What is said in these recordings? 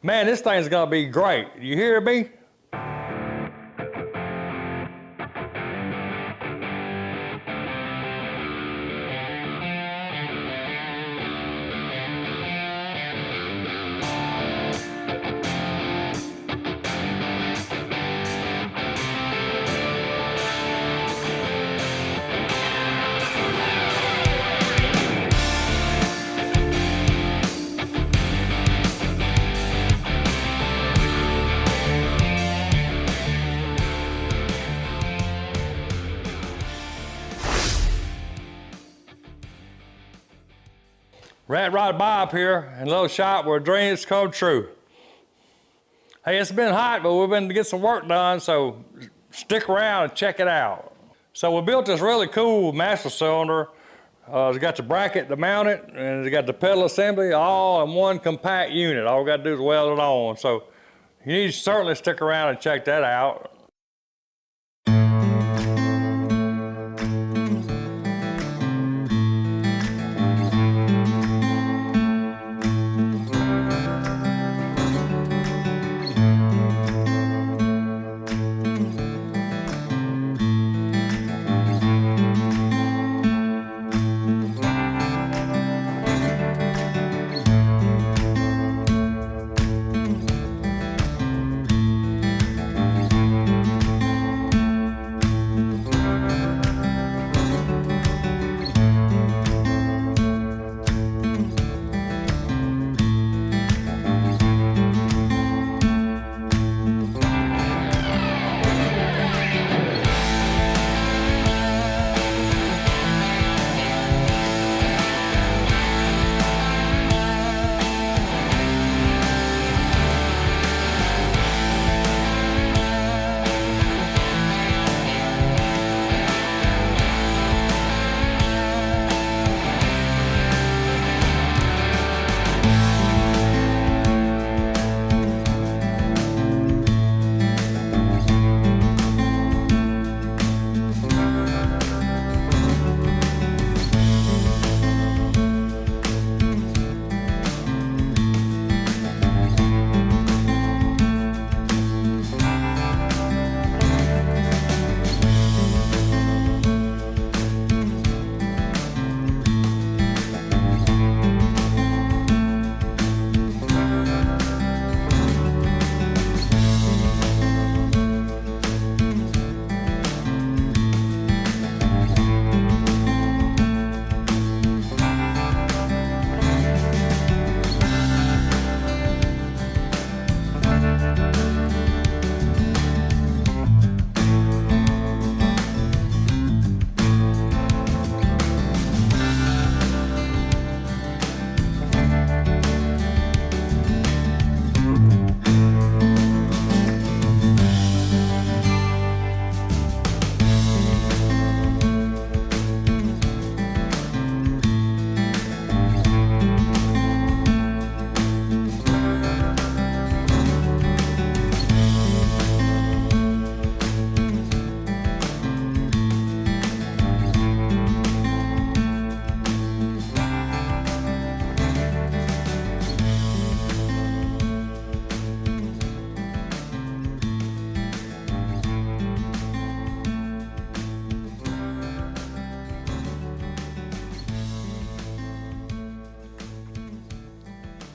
Man, this thing's gonna be great. You hear me? Rat Rod Bob here in a little shop where dreams come true. Hey, it's been hot, but we've been to get some work done, so stick around and check it out. So we built this really cool master cylinder. It's got the bracket to mount it, and it's got the pedal assembly all in one compact unit. All we got to do is weld it on. So you need to certainly stick around and check that out.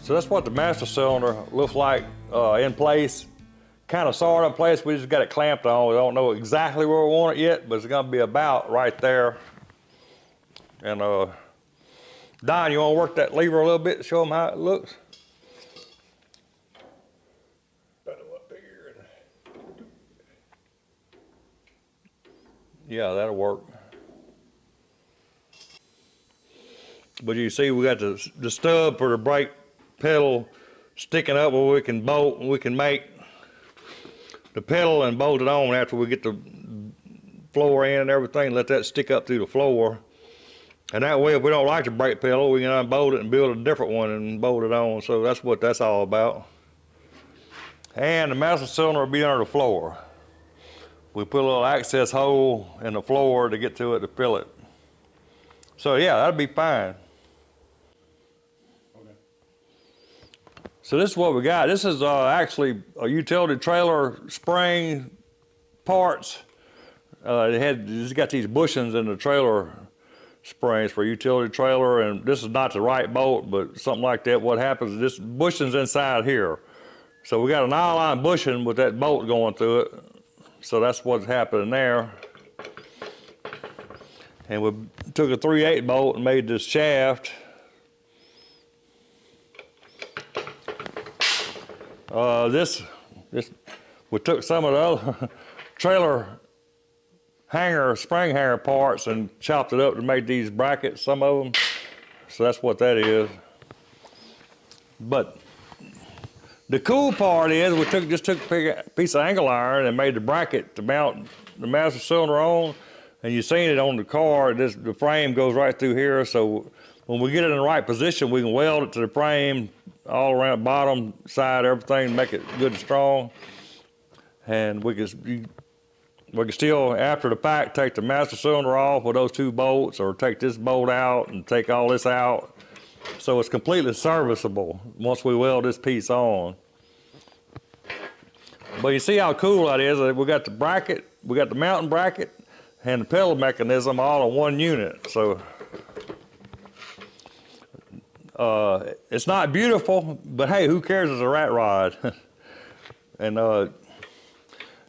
So that's what the master cylinder looks like in place. Kind of sort of in place, we just got it clamped on. We don't know exactly where we want it yet, but it's gonna be about right there. And Don, you wanna work that lever a little bit to show them how it looks? Put them up here. Yeah, that'll work. But you see we got the stub for the brake pedal sticking up where we can bolt, and we can make the pedal and bolt it on after we get the floor in and everything, let that stick up through the floor. And that way, if we don't like the brake pedal, we can unbolt it and build a different one and bolt it on. So that's what that's all about. And the master cylinder will be under the floor. We put a little access hole in the floor to get to it to fill it. So yeah, that'll be fine. So this is what we got. This is actually a utility trailer spring parts. It's got these bushings in the trailer springs for utility trailer, and this is not the right bolt, but something like that. What happens is this bushing's inside here. So we got an eye-line bushing with that bolt going through it. So that's what's happening there. And we took a 3/8 bolt and made this shaft. We took some of the other trailer hanger, spring hanger parts and chopped it up to make these brackets, some of them. So that's what that is. But the cool part is we just took a piece of angle iron and made the bracket to mount the master cylinder on. And you've seen it on the car, the frame goes right through here. So when we get it in the right position, we can weld it to the frame all around, bottom, side, everything, make it good and strong. And we can still, after the fact, take the master cylinder off with those 2 bolts, or take this bolt out and take all this out. So it's completely serviceable once we weld this piece on. But you see how cool that is? We got the bracket, we got the mounting bracket, and the pedal mechanism all in one unit. So it's not beautiful, but hey, who cares? It's a rat rod. And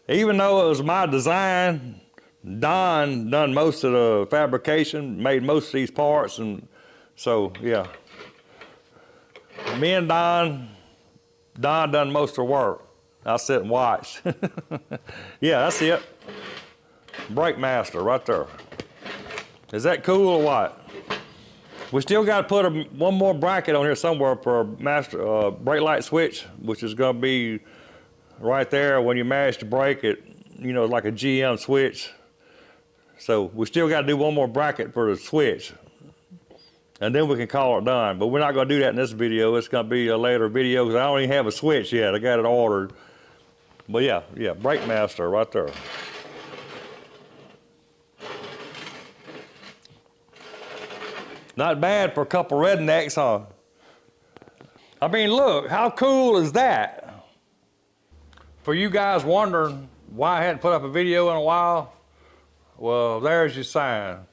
even though it was my design, Don done most of the fabrication, made most of these parts, and so yeah. Me and Don done most of the work. I sit and watch. Yeah, that's it. Brake master right there. Is that cool or what? We still got to put one more bracket on here somewhere for a master brake light switch, which is going to be right there when you mash the brake. It, like a GM switch. So we still got to do one more bracket for the switch, and then we can call it done. But we're not going to do that in this video. It's going to be a later video because I don't even have a switch yet. I got it ordered. But yeah, brake master right there. Not bad for a couple rednecks, huh? I mean, look, how cool is that? For you guys wondering why I hadn't put up a video in a while, well, there's your sign.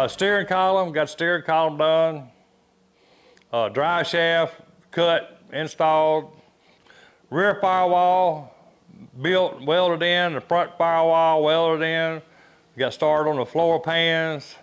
Steering column, got steering column done. Drive shaft cut, installed. Rear firewall built, welded in. The front firewall welded in. Got started on the floor pans.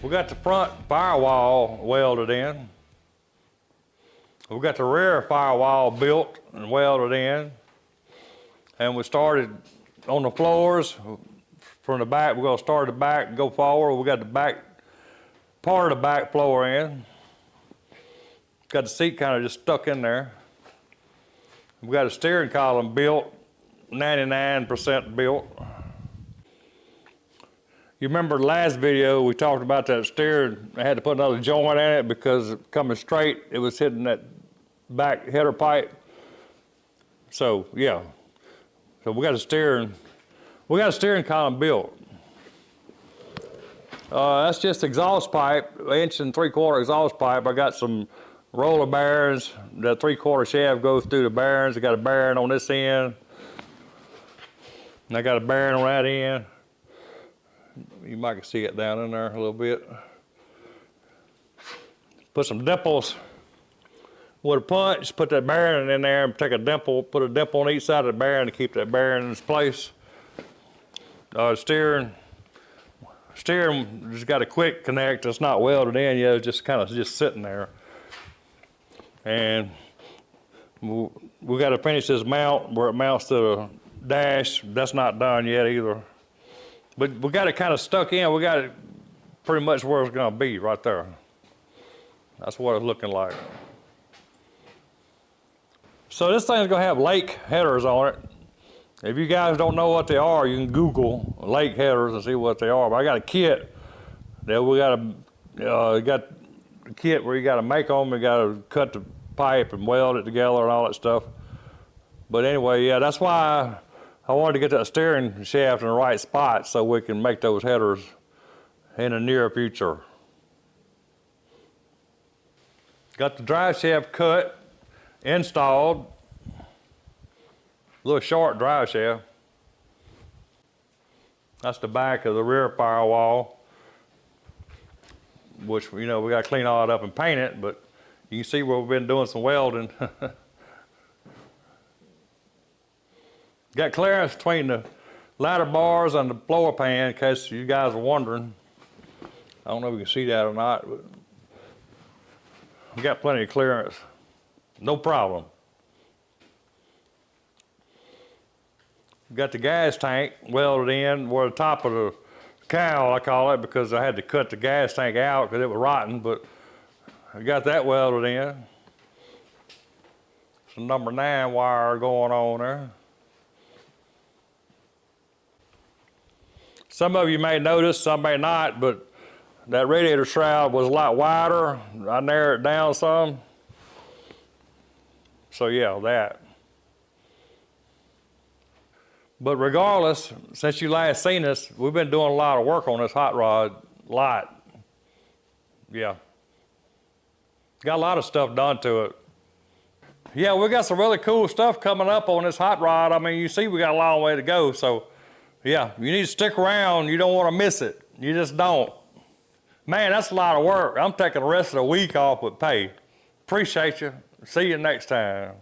We got the front firewall welded in. We got the rear firewall built and welded in. And we started on the floors from the back. We're gonna start at the back and go forward. We got the back, part of the back floor in. Got the seat kind of just stuck in there. We got a steering column built, 99% built. You remember the last video we talked about that steering, I had to put another joint in it because coming straight, it was hitting that back header pipe. So yeah, so we got a steering column built. That's just exhaust pipe, 1 3/4 exhaust pipe. I got some roller bearings. That 3/4 shaft goes through the bearings. I got a bearing on this end, and I got a bearing on that end. You might see it down in there a little bit. Put some dimples with a punch, put that bearing in there and take a dimple, put a dimple on each side of the bearing to keep that bearing in its place. Steering just got a quick connect. It's not welded in yet, it's just kind of just sitting there. And we got to finish this mount where it mounts to the dash. That's not done yet either. But we got it kind of stuck in. We got it pretty much where it's going to be right there. That's what it's looking like. So this thing's going to have lake headers on it. If you guys don't know what they are, you can Google lake headers and see what they are. But I got a kit that we got a kit where you got to make them. You got to cut the pipe and weld it together and all that stuff. But anyway, yeah, that's why I wanted to get that steering shaft in the right spot so we can make those headers in the near future. Got the drive shaft cut, installed. A little short drive shaft. That's the back of the rear firewall, which, you know, we got to clean all that up and paint it, but you can see where we've been doing some welding. Got clearance between the ladder bars and the floor pan, in case you guys are wondering. I don't know if you can see that or not, but we got plenty of clearance. No problem. Got the gas tank welded in where the top of the cowl, I call it, because I had to cut the gas tank out because it was rotten, but I got that welded in. Some number 9 wire going on there. Some of you may notice, some may not, but that radiator shroud was a lot wider. I narrowed it down some. So yeah, that. But regardless, since you last seen us, we've been doing a lot of work on this hot rod, Yeah. Got a lot of stuff done to it. Yeah, we got some really cool stuff coming up on this hot rod. I mean, you see we got a long way to go, so yeah, you need to stick around. You don't want to miss it. You just don't. Man, that's a lot of work. I'm taking the rest of the week off with pay. Appreciate you. See you next time.